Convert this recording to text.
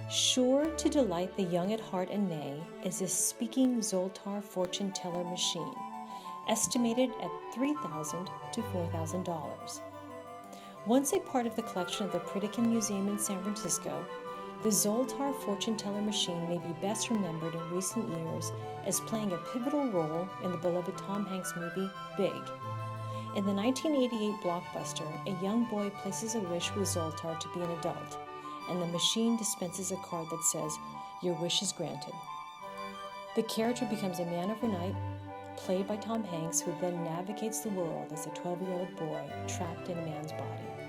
Sure to delight the young at heart and nay is this speaking Zoltar Fortune Teller Machine, estimated at $3,000 to $4,000. Once a part of the collection of the Pritikin Museum in San Francisco, the Zoltar Fortune Teller Machine may be best remembered in recent years as playing a pivotal role in the beloved Tom Hanks movie Big. In the 1988 blockbuster, a young boy places a wish with Zoltar to be an adult, and the machine dispenses a card that says, "Your wish is granted." The character becomes a man overnight, played by Tom Hanks, who then navigates the world as a 12-year-old boy trapped in a man's body.